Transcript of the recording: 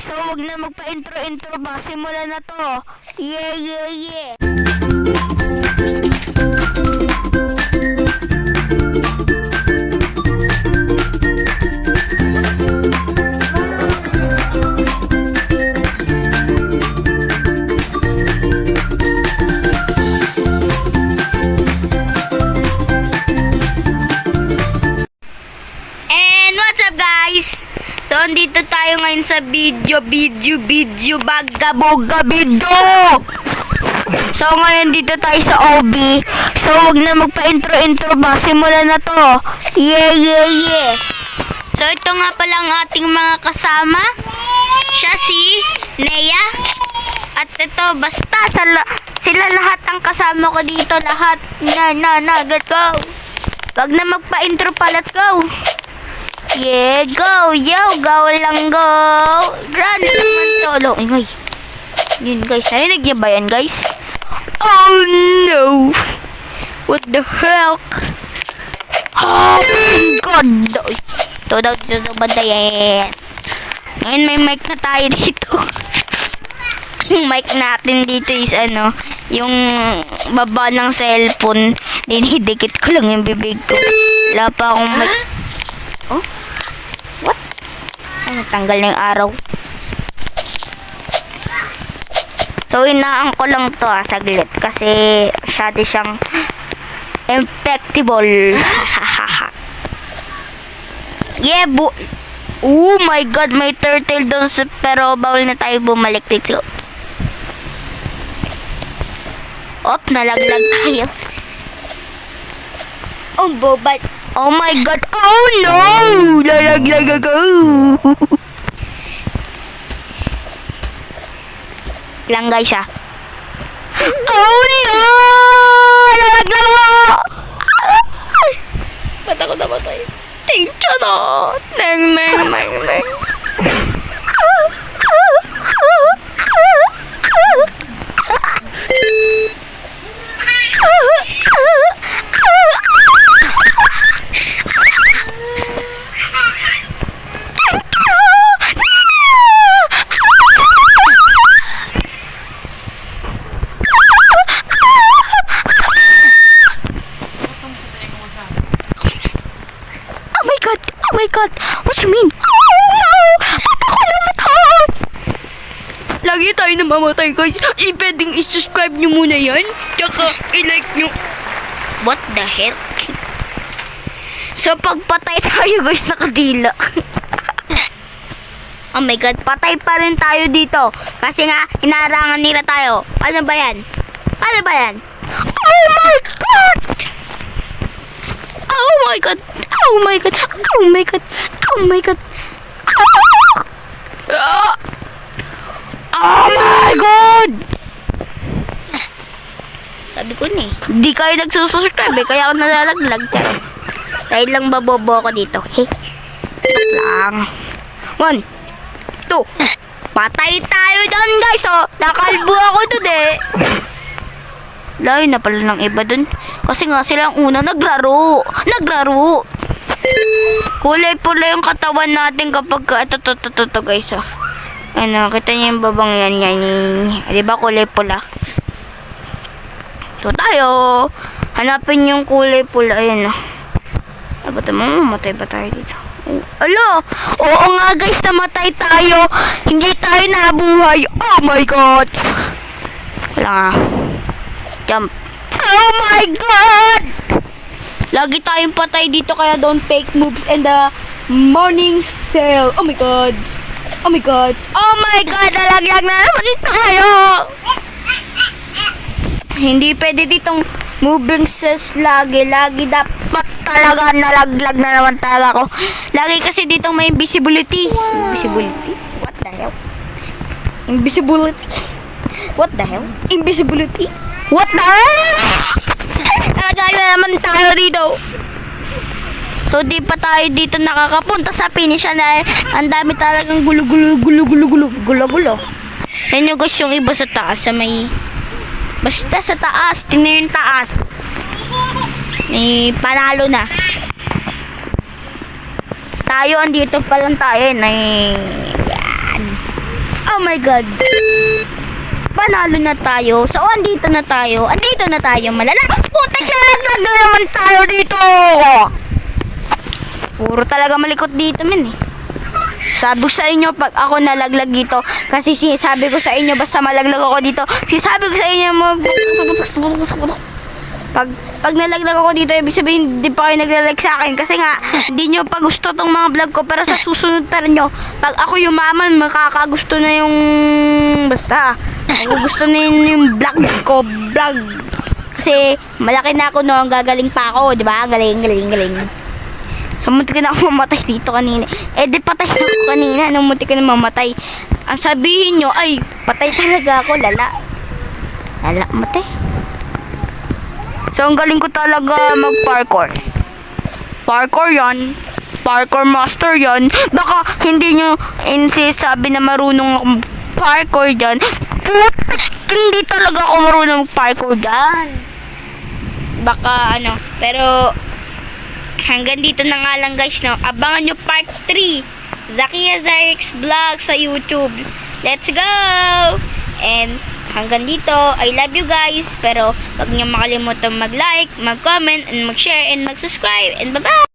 So, wag na magpa-intro-intro ba? Simulan na to. Yeah, yeah, yeah. And what's up, guys? So, andito tayo ngayon sa video bagaboga video. So, ngayon dito tayo sa OB. So, wag na magpa-intro-intro ba? Simulan na to. Yeah, yeah, yeah. So, ito nga pala ang ating mga kasama. Siya si Nea. At ito, basta sila lahat ang kasama ko dito. Lahat. Let's go. Wag na magpa-intro pa. Let's go. Yeah, go, yo, go lang, go. Run naman solo. Ay, yun guys, narinig niyo ba yan guys? Oh no. What the heck? Oh my god. Ito daw, bandayan. Ngayon may mic na tayo dito. Yung mic natin dito is ano, yung baba ng cellphone. Dinidikit ko lang yung bibig ko. Wala pa akong mic. Oh? What? Ay, natanggal na yung araw. So, inaan ko lang to saglit. Kasi, masyado siyang infectable. Yeah, oh my god, may turtle doon pero bawal na tayo bumalik dito. Op, nalaglag tayo. Oh, bobat. Oh my god. Oh no! Lalaglag ako. Lang guys ah. Oh no! Lalaglag ako. Mata ko na matay. Tingnan na. Neng. Oh my god! What you mean? Oh no! Ako namatay! Lagi tayo namamatay guys. Pwedeng i-subscribe nyo muna yan. Tsaka i-like nyo. What the heck? So pagpatay tayo guys, nakadila. Oh my god, patay pa rin tayo dito. Kasi nga, inarangan nila tayo. Ano ba yan? Oh my god! Oh my god! Oh my god! Oh my god! Oh my god! Oh my god! Sabi ko na eh. Hindi kayo nagsusubscribe eh. Kaya ako nalalaglag. Dahil lang babobo ako dito. Hey. Lang. 1, 2. Patay tayo doon guys. Oh. Nakalbo ako doon eh. Layo na pala ng iba dun. Kasi nga sila ang una naglaro. Kulay pula yung katawan natin kapag ito guys oh. Ano, kita niyo yung babang yan. Diba kulay pula? So tayo. Hanapin yung kulay pula. Ayan oh. Matay ba tayo dito? Alo! Oo nga guys, namatay tayo. Hindi tayo nabuhay. Oh my god! Wala nga. Jump. Oh my god! Lagi tayong patay dito kaya don't fake moves and the morning sale. Oh my god. Oh my god. Oh my god, nalaglag na naman tayo. Hindi pwede ditong moving cells lagi. Lagi dapat talaga nalaglag na naman talaga ako. Lagi kasi ditong may invisibility. Invisibility? What the hell? Invisibility? What the hell? Invisibility? What the hell? Nalagay na naman tayo dito. So, di pa tayo dito nakakapunta sa finish na ang dami talagang gulo. Yan yung guys yung iba sa taas sa may... Basta sa taas. Tingnan yung taas. May panalo na. Tayo, andito pa lang tayo. Yan. Oh my God. Panalo na tayo. So, andito na tayo. Andito na tayo, malala. Putik na naglag na naman tayo dito. Puro talaga malikot dito, men eh. Sabi ko sa inyo, pag ako nalaglag dito, kasi sinasabi ko sa inyo, basta malaglag ako dito, sinasabi ko sa inyo, pag nalaglag ako dito, ibig sabihin, hindi pa kayo naglalag sa akin, kasi nga, hindi nyo pa gusto tong mga vlog ko, pero sa susunod tayo nyo, pag ako yumaman, makakagusto na yung, basta, gusto na yung vlog ko, vlog. Kasi, malaki na ako, no, ang gagaling pa ako, di ba? Galing. So, muntik na ako mamatay dito kanina. Eh, di patay na ako kanina. Nung muntik na mamatay. Ang sabihin nyo, ay, patay talaga ako. Lala, matay. So, ang galing ko talaga mag-parkour. Parkour yan. Parkour master yan. Baka hindi nyo sabi na marunong akong parkour dyan. Putik, hindi talaga ako marunong parkour dyan. Baka pero hanggang dito na nga lang guys, no. Abangan nyo part 3. Zakia Zyrix Vlog sa YouTube. Let's go! And hanggang dito, I love you guys. Pero wag nyo makalimutan mag-like, mag-comment, and mag-share, and mag-subscribe. And bye-bye!